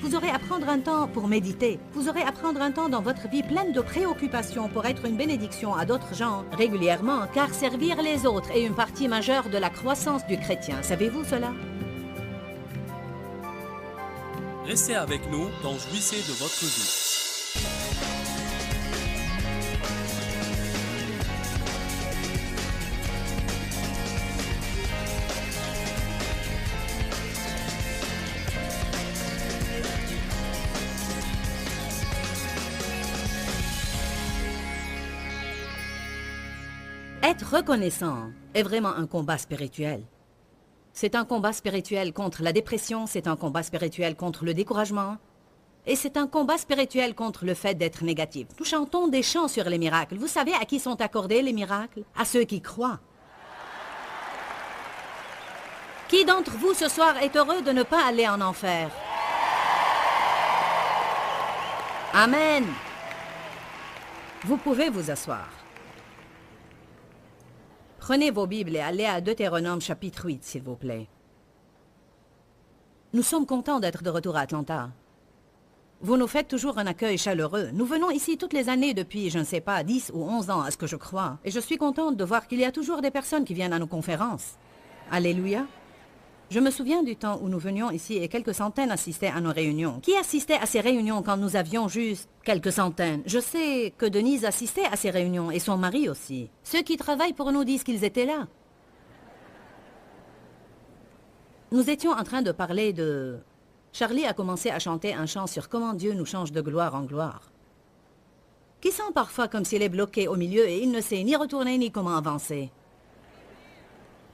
Vous aurez à prendre un temps pour méditer. Vous aurez à prendre un temps dans votre vie pleine de préoccupations pour être une bénédiction à d'autres gens régulièrement, car servir les autres est une partie majeure de la croissance du chrétien. Savez-vous cela? Restez avec nous dans Jouissez de votre vie. Être reconnaissant est vraiment un combat spirituel. C'est un combat spirituel contre la dépression, c'est un combat spirituel contre le découragement, et c'est un combat spirituel contre le fait d'être négatif. Nous chantons des chants sur les miracles. Vous savez à qui sont accordés les miracles? À ceux qui croient. Qui d'entre vous ce soir est heureux de ne pas aller en enfer? Amen. Vous pouvez vous asseoir. Prenez vos Bibles et allez à Deutéronome chapitre 8, s'il vous plaît. Nous sommes contents d'être de retour à Atlanta. Vous nous faites toujours un accueil chaleureux. Nous venons ici toutes les années depuis, je ne sais pas, 10 ou 11 ans, à ce que je crois. Et je suis contente de voir qu'il y a toujours des personnes qui viennent à nos conférences. Alléluia. Je me souviens du temps où nous venions ici et quelques centaines assistaient à nos réunions. Qui assistait à ces réunions quand nous avions juste quelques centaines? Je sais que Denise assistait à ces réunions et son mari aussi. Ceux qui travaillent pour nous disent qu'ils étaient là. Nous étions en train de parler de... Charlie a commencé à chanter un chant sur comment Dieu nous change de gloire en gloire. Qui sent parfois comme s'il est bloqué au milieu et il ne sait ni retourner ni comment avancer.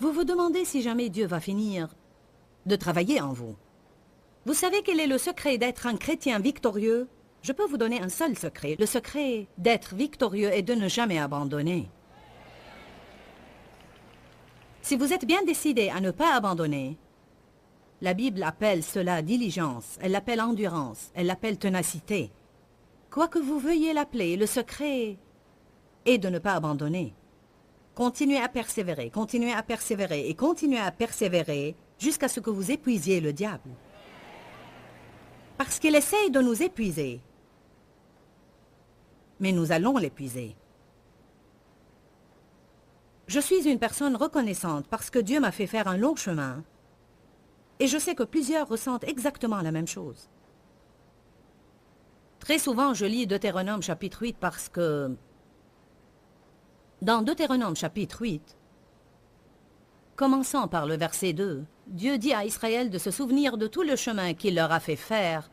Vous vous demandez si jamais Dieu va finir de travailler en vous. Vous savez quel est le secret d'être un chrétien victorieux? Je peux vous donner un seul secret. Le secret d'être victorieux est de ne jamais abandonner. Si vous êtes bien décidé à ne pas abandonner, la Bible appelle cela diligence, elle l'appelle endurance, elle l'appelle ténacité. Quoi que vous veuillez l'appeler, le secret est de ne pas abandonner. Continuez à persévérer et continuez à persévérer jusqu'à ce que vous épuisiez le diable. Parce qu'il essaye de nous épuiser. Mais nous allons l'épuiser. Je suis une personne reconnaissante parce que Dieu m'a fait faire un long chemin. Et je sais que plusieurs ressentent exactement la même chose. Très souvent, je lis Deutéronome chapitre 8 parce que... Dans Deutéronome chapitre 8, commençant par le verset 2, Dieu dit à Israël de se souvenir de tout le chemin qu'il leur a fait faire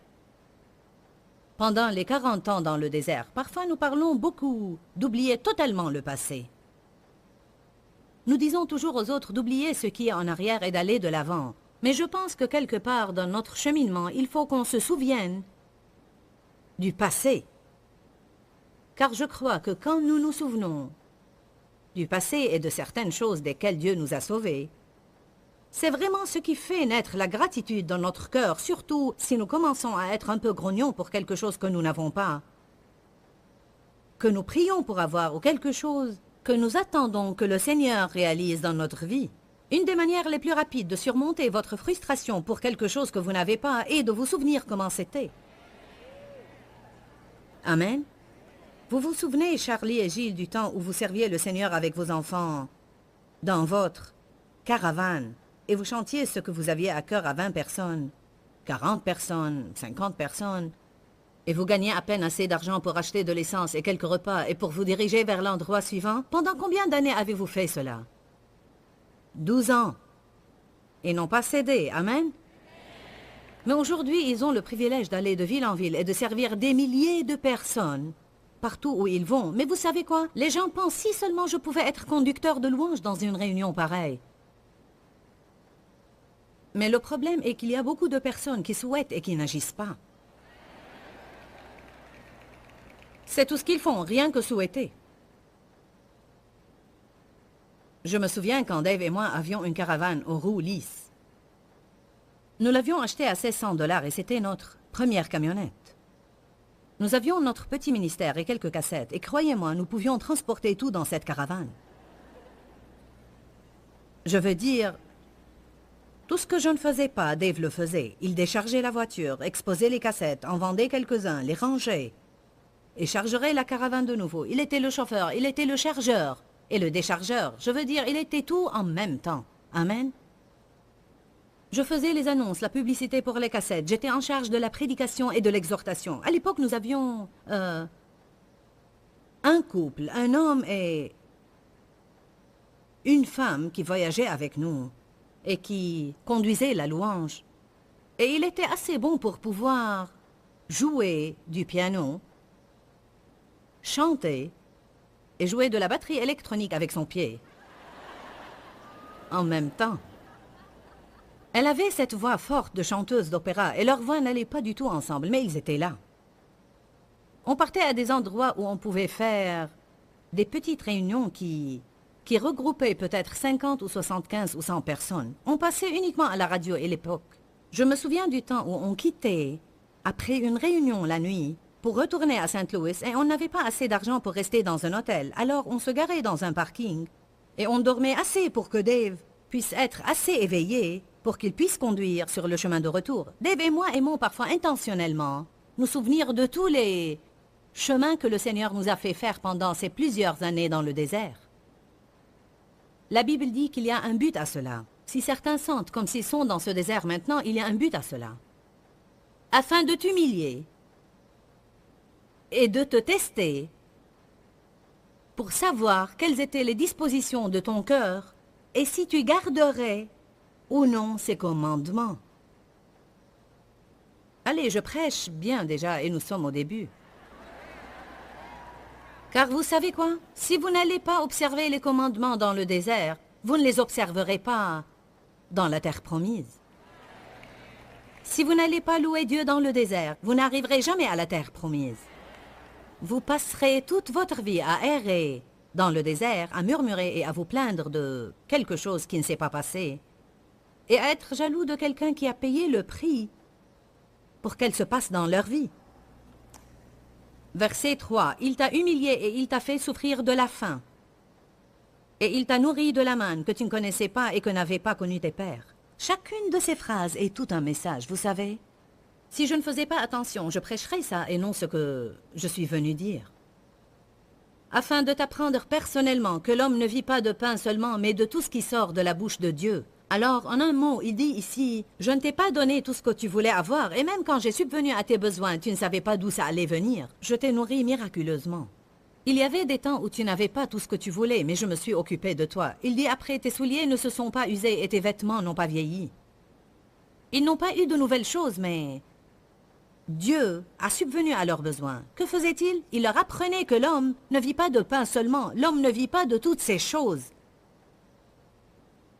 pendant les 40 ans dans le désert. Parfois, nous parlons beaucoup d'oublier totalement le passé. Nous disons toujours aux autres d'oublier ce qui est en arrière et d'aller de l'avant. Mais je pense que quelque part dans notre cheminement, il faut qu'on se souvienne du passé. Car je crois que quand nous nous souvenons du passé et de certaines choses desquelles Dieu nous a sauvés, c'est vraiment ce qui fait naître la gratitude dans notre cœur, surtout si nous commençons à être un peu grognons pour quelque chose que nous n'avons pas, que nous prions pour avoir ou quelque chose que nous attendons que le Seigneur réalise dans notre vie. Une des manières les plus rapides de surmonter votre frustration pour quelque chose que vous n'avez pas est de vous souvenir comment c'était. Amen. Vous vous souvenez, Charlie et Gilles, du temps où vous serviez le Seigneur avec vos enfants dans votre caravane et vous chantiez ce que vous aviez à cœur à 20 personnes, 40 personnes, 50 personnes, et vous gagniez à peine assez d'argent pour acheter de l'essence et quelques repas et pour vous diriger vers l'endroit suivant? Pendant combien d'années avez-vous fait cela? 12 ans. Et n'ont pas cédé. Amen. Mais aujourd'hui, ils ont le privilège d'aller de ville en ville et de servir des milliers de personnes partout où ils vont. Mais vous savez quoi? Les gens pensent si seulement je pouvais être conducteur de louange dans une réunion pareille. Mais le problème est qu'il y a beaucoup de personnes qui souhaitent et qui n'agissent pas. C'est tout ce qu'ils font, rien que souhaiter. Je me souviens quand Dave et moi avions une caravane aux roues lisses. Nous l'avions achetée à 1600 $ et c'était notre première camionnette. Nous avions notre petit ministère et quelques cassettes et croyez-moi, nous pouvions transporter tout dans cette caravane. Je veux dire, Tout ce que je ne faisais pas, Dave le faisait. Il déchargeait la voiture, exposait les cassettes, en vendait quelques-uns, les rangeait et chargerait la caravane de nouveau. Il était le chauffeur, il était le chargeur et le déchargeur. Je veux dire, il était tout en même temps. Amen. Je faisais les annonces, la publicité pour les cassettes. J'étais en charge de la prédication et de l'exhortation. À l'époque, nous avions un couple, un homme et une femme qui voyageaient avec nous et qui conduisait la louange. Et il était assez bon pour pouvoir jouer du piano, chanter et jouer de la batterie électronique avec son pied. En même temps. Elle avait cette voix forte de chanteuse d'opéra et leurs voix n'allaient pas du tout ensemble, mais ils étaient là. On partait à des endroits où on pouvait faire des petites réunions qui regroupaient peut-être 50 ou 75 ou 100 personnes. On passait uniquement à la radio à l'époque. Je me souviens du temps où on quittait après une réunion la nuit pour retourner à Saint Louis et on n'avait pas assez d'argent pour rester dans un hôtel. Alors on se garait dans un parking et on dormait assez pour que Dave puisse être assez éveillé pour qu'il puisse conduire sur le chemin de retour. Dave et moi aimons parfois intentionnellement nous souvenir de tous les chemins que le Seigneur nous a fait faire pendant ces plusieurs années dans le désert. La Bible dit qu'il y a un but à cela. Si certains sentent comme s'ils sont dans ce désert maintenant, il y a un but à cela. Afin de t'humilier et de te tester pour savoir quelles étaient les dispositions de ton cœur et si tu garderais ou non ces commandements. Allez, je prêche bien déjà et nous sommes au début. Car vous savez quoi? Si vous n'allez pas observer les commandements dans le désert, vous ne les observerez pas dans la terre promise. Si vous n'allez pas louer Dieu dans le désert, vous n'arriverez jamais à la terre promise. Vous passerez toute votre vie à errer dans le désert, à murmurer et à vous plaindre de quelque chose qui ne s'est pas passé, et à être jaloux de quelqu'un qui a payé le prix pour qu'elle se passe dans leur vie. Verset 3. Il t'a humilié et il t'a fait souffrir de la faim. Et il t'a nourri de la manne que tu ne connaissais pas et que n'avaient pas connu tes pères. Chacune de ces phrases est tout un message, vous savez. Si je ne faisais pas attention, je prêcherais ça et non ce que je suis venu dire. Afin de t'apprendre personnellement que l'homme ne vit pas de pain seulement, mais de tout ce qui sort de la bouche de Dieu. Alors, en un mot, il dit ici, « Je ne t'ai pas donné tout ce que tu voulais avoir, et même quand j'ai subvenu à tes besoins, tu ne savais pas d'où ça allait venir. Je t'ai nourri miraculeusement. Il y avait des temps où tu n'avais pas tout ce que tu voulais, mais je me suis occupé de toi. Il dit après, tes souliers ne se sont pas usés et tes vêtements n'ont pas vieilli. Ils n'ont pas eu de nouvelles choses, mais Dieu a subvenu à leurs besoins. Que faisait-il? Il leur apprenait que l'homme ne vit pas de pain seulement, l'homme ne vit pas de toutes ces choses.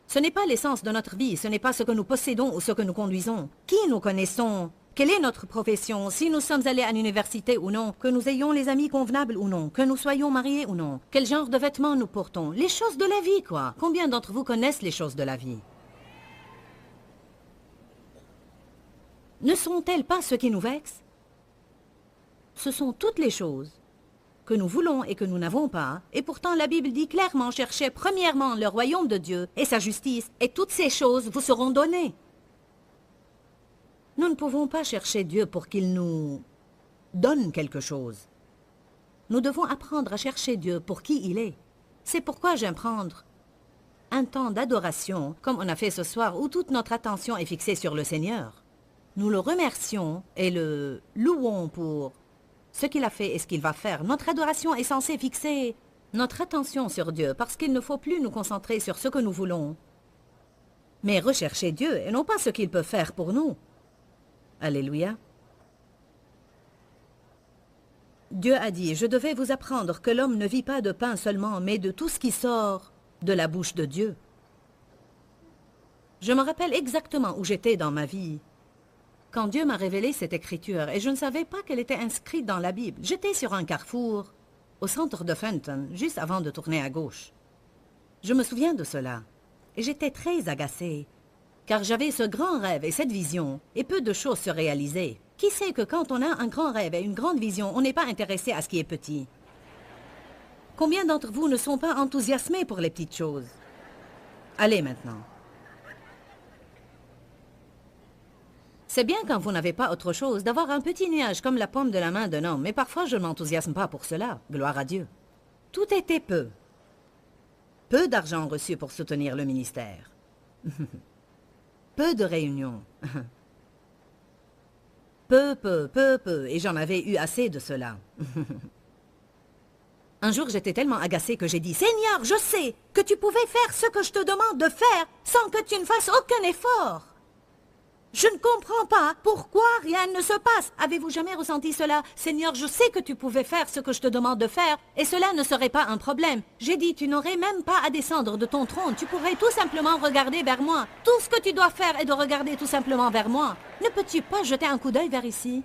Ce n'est pas l'essence de notre vie, ce n'est pas ce que nous possédons ou ce que nous conduisons. Qui nous connaissons? Quelle est notre profession? Si nous sommes allés à l'université ou non? Que nous ayons les amis convenables ou non? Que nous soyons mariés ou non? Quel genre de vêtements nous portons? Les choses de la vie, quoi. Combien d'entre vous connaissent les choses de la vie? Ne sont-elles pas ce qui nous vexe? Ce sont toutes les choses que nous voulons et que nous n'avons pas, et pourtant la Bible dit clairement, cherchez premièrement le royaume de Dieu et sa justice, et toutes ces choses vous seront données. Nous ne pouvons pas chercher Dieu pour qu'il nous donne quelque chose. Nous devons apprendre à chercher Dieu pour qui il est. C'est pourquoi j'aime prendre un temps d'adoration, comme on a fait ce soir, où toute notre attention est fixée sur le Seigneur. Nous le remercions et le louons pour ce qu'il a fait et ce qu'il va faire. Notre adoration est censée fixer notre attention sur Dieu parce qu'il ne faut plus nous concentrer sur ce que nous voulons, mais rechercher Dieu et non pas ce qu'il peut faire pour nous. Alléluia. Dieu a dit, je devais vous apprendre que l'homme ne vit pas de pain seulement, mais de tout ce qui sort de la bouche de Dieu. Je me rappelle exactement où j'étais dans ma vie quand Dieu m'a révélé cette écriture, et je ne savais pas qu'elle était inscrite dans la Bible. J'étais sur un carrefour, au centre de Fenton, juste avant de tourner à gauche. Je me souviens de cela, et j'étais très agacée, car j'avais ce grand rêve et cette vision, et peu de choses se réalisaient. Qui sait que quand on a un grand rêve et une grande vision, on n'est pas intéressé à ce qui est petit? Combien d'entre vous ne sont pas enthousiasmés pour les petites choses? Allez maintenant. C'est bien quand vous n'avez pas autre chose d'avoir un petit nuage comme la paume de la main d'un homme, mais parfois je ne m'enthousiasme pas pour cela, gloire à Dieu. Tout était peu. Peu d'argent reçu pour soutenir le ministère. Peu de réunions. Peu, et j'en avais eu assez de cela. Un jour, j'étais tellement agacée que j'ai dit « Seigneur, je sais que tu pouvais faire ce que je te demande de faire sans que tu ne fasses aucun effort. Je ne comprends pas pourquoi rien ne se passe. Avez-vous jamais ressenti cela? Seigneur, je sais que tu pouvais faire ce que je te demande de faire et cela ne serait pas un problème. J'ai dit, tu n'aurais même pas à descendre de ton trône. Tu pourrais tout simplement regarder vers moi. Tout ce que tu dois faire est de regarder tout simplement vers moi. Ne peux-tu pas jeter un coup d'œil vers ici?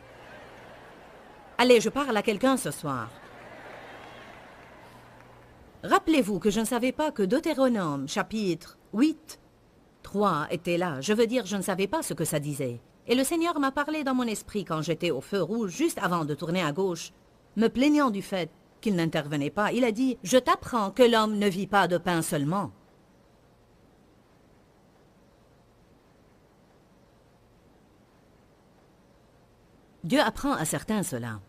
Allez, je parle à quelqu'un ce soir. Rappelez-vous que je ne savais pas que Deutéronome, chapitre 8, 3 était là. Je veux dire, je ne savais pas ce que ça disait. Et le Seigneur m'a parlé dans mon esprit quand j'étais au feu rouge, juste avant de tourner à gauche, me plaignant du fait qu'il n'intervenait pas. Il a dit, « Je t'apprends que l'homme ne vit pas de pain seulement. » Dieu apprend à certains cela.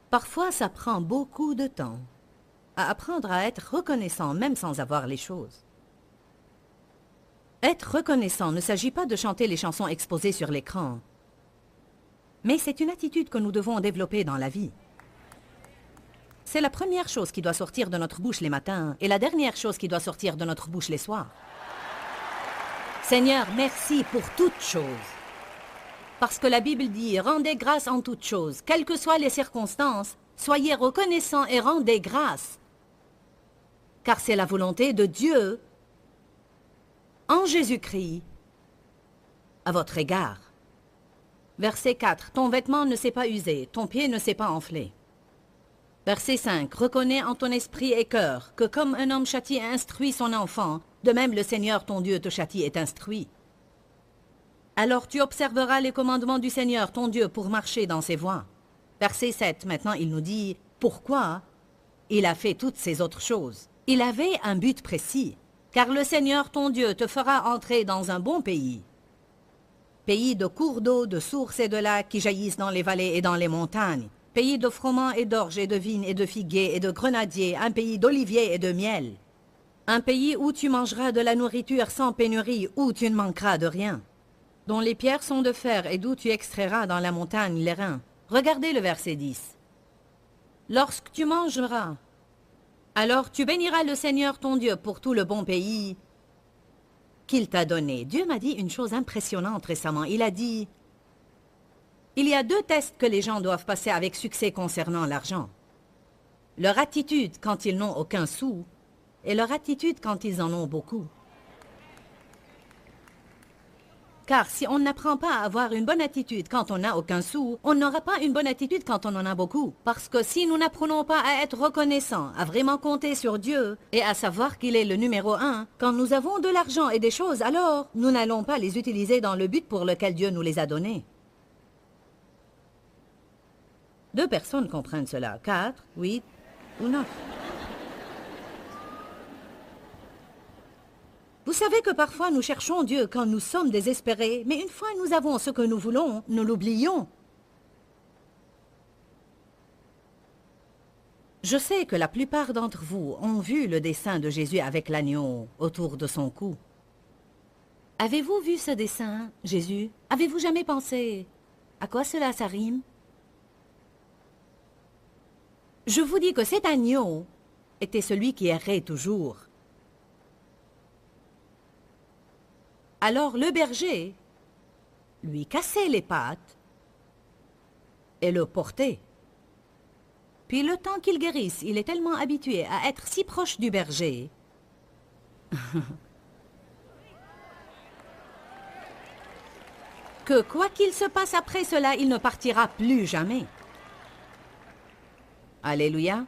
Parfois, ça prend beaucoup de temps à apprendre à être reconnaissant même sans avoir les choses. Être reconnaissant ne s'agit pas de chanter les chansons exposées sur l'écran, mais c'est une attitude que nous devons développer dans la vie. C'est la première chose qui doit sortir de notre bouche les matins et la dernière chose qui doit sortir de notre bouche les soirs. Seigneur, merci pour toutes choses. Parce que la Bible dit, rendez grâce en toutes choses, quelles que soient les circonstances, soyez reconnaissants et rendez grâce. Car c'est la volonté de Dieu en Jésus-Christ, à votre égard. Verset 4. Ton vêtement ne s'est pas usé, ton pied ne s'est pas enflé. Verset 5. Reconnais en ton esprit et cœur que comme un homme châtie et instruit son enfant, de même le Seigneur ton Dieu te châtie et t'instruit. Alors tu observeras les commandements du Seigneur ton Dieu pour marcher dans ses voies. Verset 7. Maintenant il nous dit pourquoi il a fait toutes ces autres choses. Il avait un but précis. Car le Seigneur ton Dieu te fera entrer dans un bon pays. Pays de cours d'eau, de sources et de lacs qui jaillissent dans les vallées et dans les montagnes. Pays de froment et d'orge et de vignes et de figuiers et de grenadiers. Un pays d'oliviers et de miel. Un pays où tu mangeras de la nourriture sans pénurie, où tu ne manqueras de rien. Dont les pierres sont de fer et d'où tu extrairas dans la montagne les reins. Regardez le verset 10. Lorsque tu mangeras, alors tu béniras le Seigneur ton Dieu pour tout le bon pays qu'il t'a donné. Dieu m'a dit une chose impressionnante récemment. Il a dit, il y a 2 tests que les gens doivent passer avec succès concernant l'argent. Leur attitude quand ils n'ont aucun sou et leur attitude quand ils en ont beaucoup. Car si on n'apprend pas à avoir une bonne attitude quand on n'a aucun sou, on n'aura pas une bonne attitude quand on en a beaucoup. Parce que si nous n'apprenons pas à être reconnaissants, à vraiment compter sur Dieu et à savoir qu'il est le numéro 1, quand nous avons de l'argent et des choses, alors nous n'allons pas les utiliser dans le but pour lequel Dieu nous les a donnés. 2 personnes comprennent cela, 4, 8 ou 9. Vous savez que parfois nous cherchons Dieu quand nous sommes désespérés, mais une fois nous avons ce que nous voulons, nous l'oublions. Je sais que la plupart d'entre vous ont vu le dessin de Jésus avec l'agneau autour de son cou. Avez-vous vu ce dessin, Jésus? Avez-vous jamais pensé à quoi cela ça rime? Je vous dis que cet agneau était celui qui errait toujours. Alors le berger lui cassait les pattes et le portait. Puis le temps qu'il guérisse, il est tellement habitué à être si proche du berger que quoi qu'il se passe après cela, il ne partira plus jamais. Alléluia.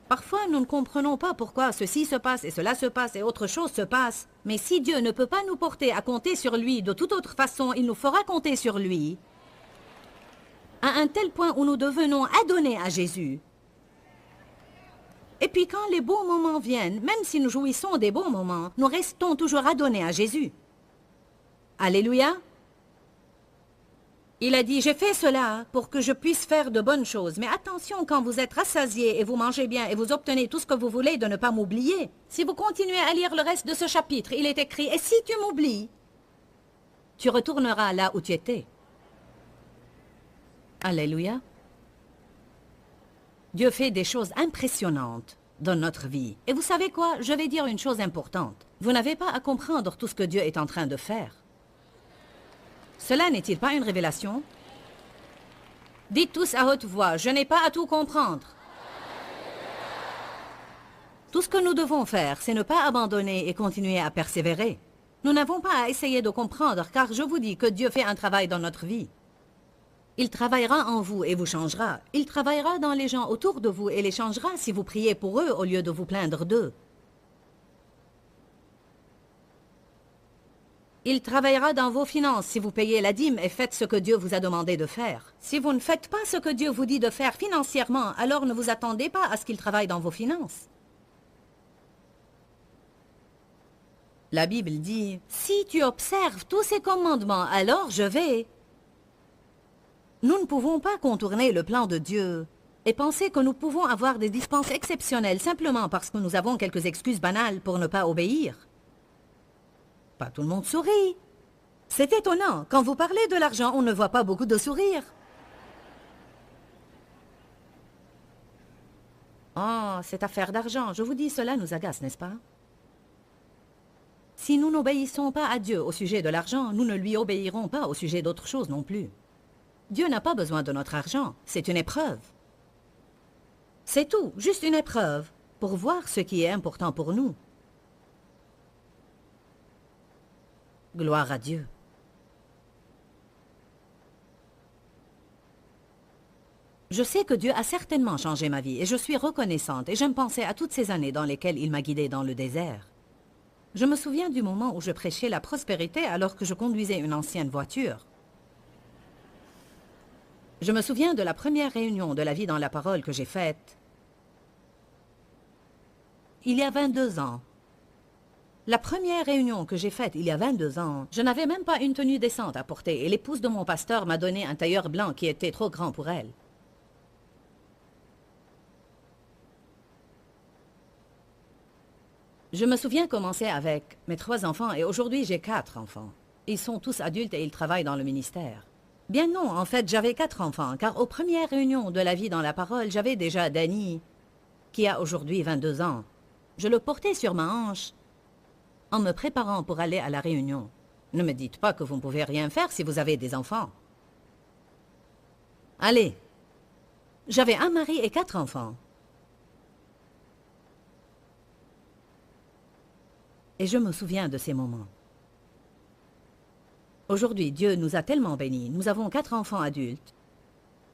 Parfois, nous ne comprenons pas pourquoi ceci se passe et cela se passe et autre chose se passe. Mais si Dieu ne peut pas nous porter à compter sur lui de toute autre façon, il nous fera compter sur lui à un tel point où nous devenons adonnés à Jésus. Et puis quand les bons moments viennent, même si nous jouissons des bons moments, nous restons toujours adonnés à Jésus. Alléluia. Il a dit, j'ai fait cela pour que je puisse faire de bonnes choses. Mais attention, quand vous êtes rassasié et vous mangez bien et vous obtenez tout ce que vous voulez, de ne pas m'oublier. Si vous continuez à lire le reste de ce chapitre, il est écrit, et si tu m'oublies, tu retourneras là où tu étais. Alléluia. Dieu fait des choses impressionnantes dans notre vie. Et vous savez quoi? Je vais dire une chose importante. Vous n'avez pas à comprendre tout ce que Dieu est en train de faire. Cela n'est-il pas une révélation? Dites tous à haute voix, je n'ai pas à tout comprendre. Tout ce que nous devons faire, c'est ne pas abandonner et continuer à persévérer. Nous n'avons pas à essayer de comprendre, car je vous dis que Dieu fait un travail dans notre vie. Il travaillera en vous et vous changera. Il travaillera dans les gens autour de vous et les changera si vous priez pour eux au lieu de vous plaindre d'eux. Il travaillera dans vos finances si vous payez la dîme et faites ce que Dieu vous a demandé de faire. Si vous ne faites pas ce que Dieu vous dit de faire financièrement, alors ne vous attendez pas à ce qu'il travaille dans vos finances. La Bible dit, « Si tu observes tous ces commandements, alors je vais. » Nous ne pouvons pas contourner le plan de Dieu et penser que nous pouvons avoir des dispenses exceptionnelles simplement parce que nous avons quelques excuses banales pour ne pas obéir. Pas tout le monde sourit. C'est étonnant. Quand vous parlez de l'argent, on ne voit pas beaucoup de sourires. Oh, cette affaire d'argent, je vous dis, cela nous agace, n'est-ce pas? Si nous n'obéissons pas à Dieu au sujet de l'argent, nous ne lui obéirons pas au sujet d'autre chose non plus. Dieu n'a pas besoin de notre argent, c'est une épreuve. C'est tout, juste une épreuve, pour voir ce qui est important pour nous. Gloire à Dieu. Je sais que Dieu a certainement changé ma vie et je suis reconnaissante et j'aime penser à toutes ces années dans lesquelles il m'a guidée dans le désert. Je me souviens du moment où je prêchais la prospérité alors que je conduisais une ancienne voiture. Je me souviens de la première réunion de la vie dans la parole que j'ai faite il y a 22 ans. La première réunion que j'ai faite il y a 22 ans, je n'avais même pas une tenue décente à porter et l'épouse de mon pasteur m'a donné un tailleur blanc qui était trop grand pour elle. Je me souviens commencer avec mes 3 enfants et aujourd'hui j'ai 4 enfants. Ils sont tous adultes et ils travaillent dans le ministère. Bien non, en fait j'avais 4 enfants car aux premières réunions de la vie dans la parole, j'avais déjà Danny qui a aujourd'hui 22 ans. Je le portais sur ma hanche en me préparant pour aller à la réunion. Ne me dites pas que vous ne pouvez rien faire si vous avez des enfants. Allez, j'avais un mari et 4 enfants. Et je me souviens de ces moments. Aujourd'hui, Dieu nous a tellement bénis. Nous avons 4 enfants adultes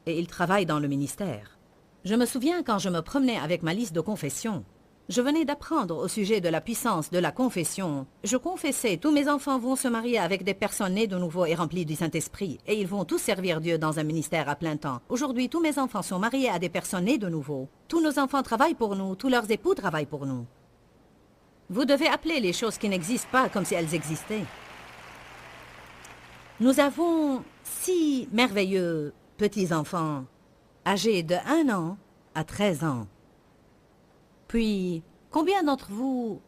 et ils travaillent dans le ministère. Je me souviens quand je me promenais avec ma liste de confession. Je venais d'apprendre au sujet de la puissance de la confession. Je confessais, tous mes enfants vont se marier avec des personnes nées de nouveau et remplies du Saint-Esprit, et ils vont tous servir Dieu dans un ministère à plein temps. Aujourd'hui, tous mes enfants sont mariés à des personnes nées de nouveau. Tous nos enfants travaillent pour nous, tous leurs époux travaillent pour nous. Vous devez appeler les choses qui n'existent pas comme si elles existaient. Nous avons 6 merveilleux petits-enfants, âgés de 1 an à 13 ans. Puis, combien d'entre vous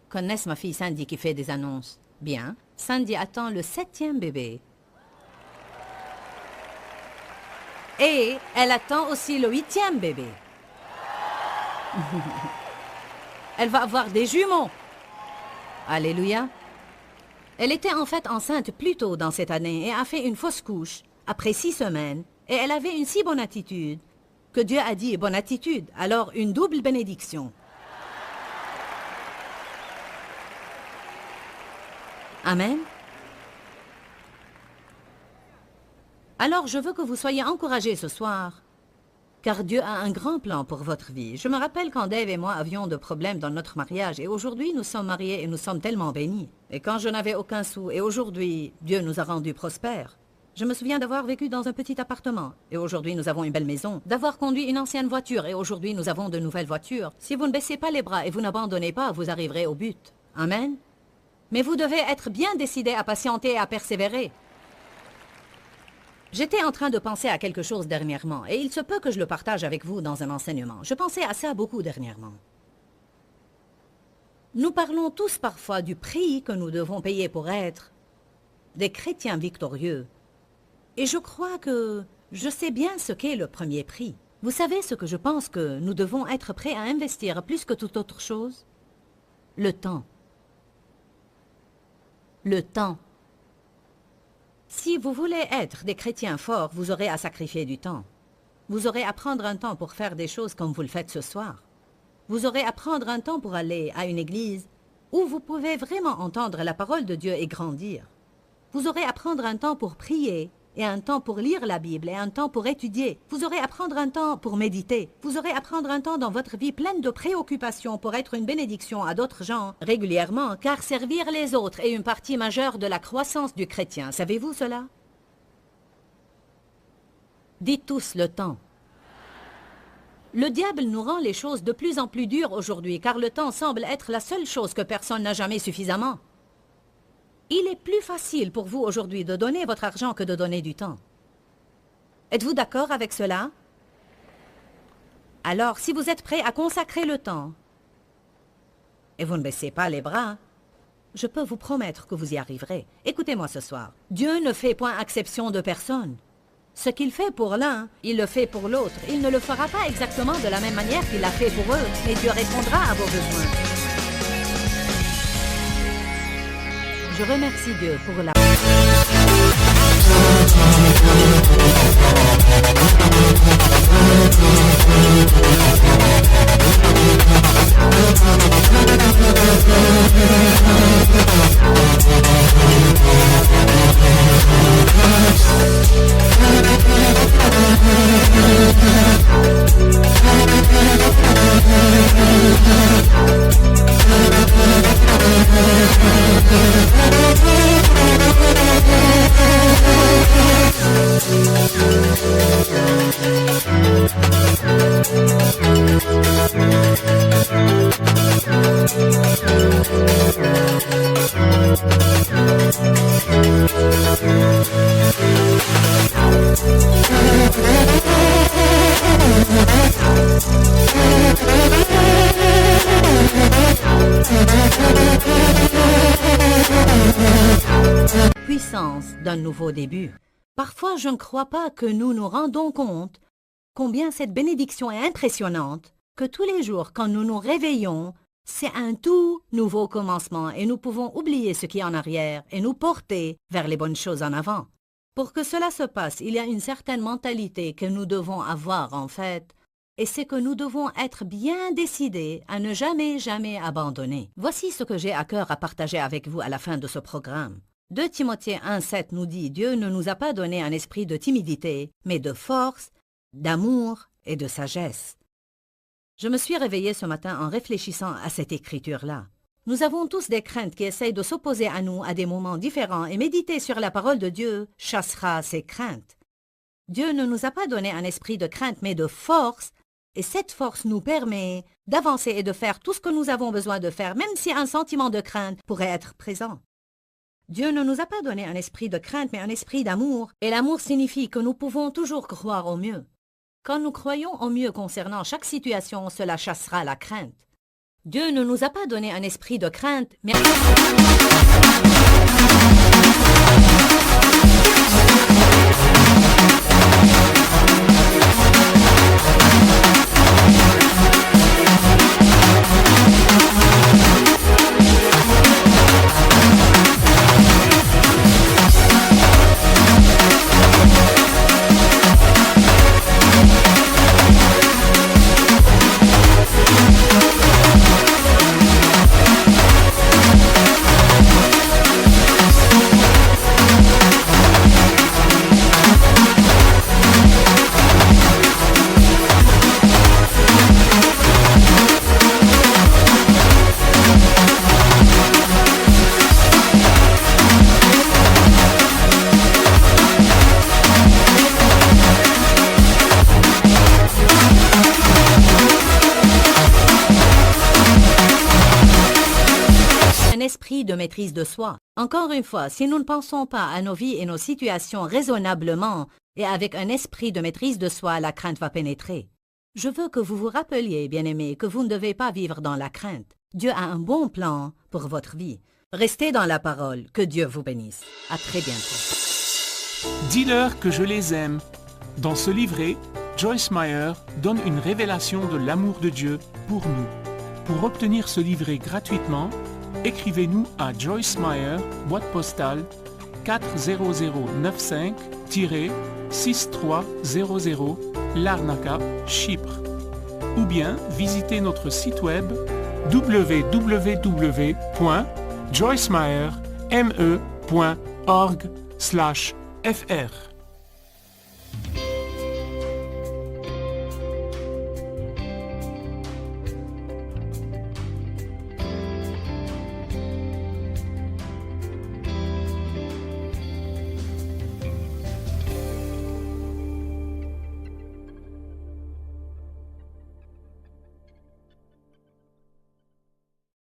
connaissent ma fille Sandy qui fait des annonces? Bien, Sandy attend le 7e bébé. Et elle attend aussi le 8e bébé. Elle va avoir des jumeaux. Alléluia. Elle était en fait enceinte plus tôt dans cette année et a fait une fausse couche après 6 semaines. Et elle avait une si bonne attitude que Dieu a dit bonne attitude, alors une double bénédiction. Amen. Alors je veux que vous soyez encouragés ce soir, car Dieu a un grand plan pour votre vie. Je me rappelle quand Dave et moi avions de problèmes dans notre mariage, et aujourd'hui nous sommes mariés et nous sommes tellement bénis. Et quand je n'avais aucun sou, et aujourd'hui Dieu nous a rendus prospères. Je me souviens d'avoir vécu dans un petit appartement, et aujourd'hui nous avons une belle maison, d'avoir conduit une ancienne voiture, et aujourd'hui nous avons de nouvelles voitures. Si vous ne baissez pas les bras et vous n'abandonnez pas, vous arriverez au but. Amen. Mais vous devez être bien décidé à patienter et à persévérer. J'étais en train de penser à quelque chose dernièrement, et il se peut que je le partage avec vous dans un enseignement. Je pensais à ça beaucoup dernièrement. Nous parlons tous parfois du prix que nous devons payer pour être des chrétiens victorieux. Et je crois que je sais bien ce qu'est le premier prix. Vous savez ce que je pense que nous devons être prêts à investir plus que toute autre chose? Le temps. Le temps. Si vous voulez être des chrétiens forts, vous aurez à sacrifier du temps. Vous aurez à prendre un temps pour faire des choses comme vous le faites ce soir. Vous aurez à prendre un temps pour aller à une église où vous pouvez vraiment entendre la parole de Dieu et grandir. Vous aurez à prendre un temps pour prier, et un temps pour lire la Bible, et un temps pour étudier. Vous aurez à prendre un temps pour méditer. Vous aurez à prendre un temps dans votre vie pleine de préoccupations pour être une bénédiction à d'autres gens régulièrement, car servir les autres est une partie majeure de la croissance du chrétien. Savez-vous cela? Dites tous le temps. Le diable nous rend les choses de plus en plus dures aujourd'hui, car le temps semble être la seule chose que personne n'a jamais suffisamment. Il est plus facile pour vous aujourd'hui de donner votre argent que de donner du temps. Êtes-vous d'accord avec cela? Alors, si vous êtes prêt à consacrer le temps, et vous ne baissez pas les bras, je peux vous promettre que vous y arriverez. Écoutez-moi ce soir. Dieu ne fait point exception de personne. Ce qu'il fait pour l'un, il le fait pour l'autre. Il ne le fera pas exactement de la même manière qu'il l'a fait pour eux, mais Dieu répondra à vos besoins. Je remercie Dieu pour la... Puissance d'un nouveau début. Parfois, je ne crois pas que nous nous rendons compte combien cette bénédiction est impressionnante, que tous les jours, quand nous nous réveillons, c'est un tout nouveau commencement et nous pouvons oublier ce qui est en arrière et nous porter vers les bonnes choses en avant. Pour que cela se passe, il y a une certaine mentalité que nous devons avoir en fait, et c'est que nous devons être bien décidés à ne jamais abandonner. Voici ce que j'ai à cœur à partager avec vous à la fin de ce programme. 2 Timothée 1,7 nous dit « Dieu ne nous a pas donné un esprit de timidité, mais de force, d'amour et de sagesse. » Je me suis réveillée ce matin en réfléchissant à cette écriture-là. Nous avons tous des craintes qui essayent de s'opposer à nous à des moments différents et méditer sur la parole de Dieu chassera ces craintes. Dieu ne nous a pas donné un esprit de crainte, mais de force, et cette force nous permet d'avancer et de faire tout ce que nous avons besoin de faire, même si un sentiment de crainte pourrait être présent. Dieu ne nous a pas donné un esprit de crainte, mais un esprit d'amour, et l'amour signifie que nous pouvons toujours croire au mieux. Quand nous croyons au mieux concernant chaque situation, cela chassera la crainte. Dieu ne nous a pas donné un esprit de crainte, mais... de maîtrise de soi. Encore une fois, si nous ne pensons pas à nos vies et nos situations raisonnablement et avec un esprit de maîtrise de soi, la crainte va pénétrer. Je veux que vous vous rappeliez, bien-aimés, que vous ne devez pas vivre dans la crainte. Dieu a un bon plan pour votre vie. Restez dans la parole. Que Dieu vous bénisse. À très bientôt. Dis-leur que je les aime. Dans ce livret, Joyce Meyer donne une révélation de l'amour de Dieu pour nous. Pour obtenir ce livret gratuitement, écrivez-nous à Joyce Meyer, boîte postale 40095-6300, Larnaca, Chypre. Ou bien visitez notre site web www.joycemeyer.org/fr.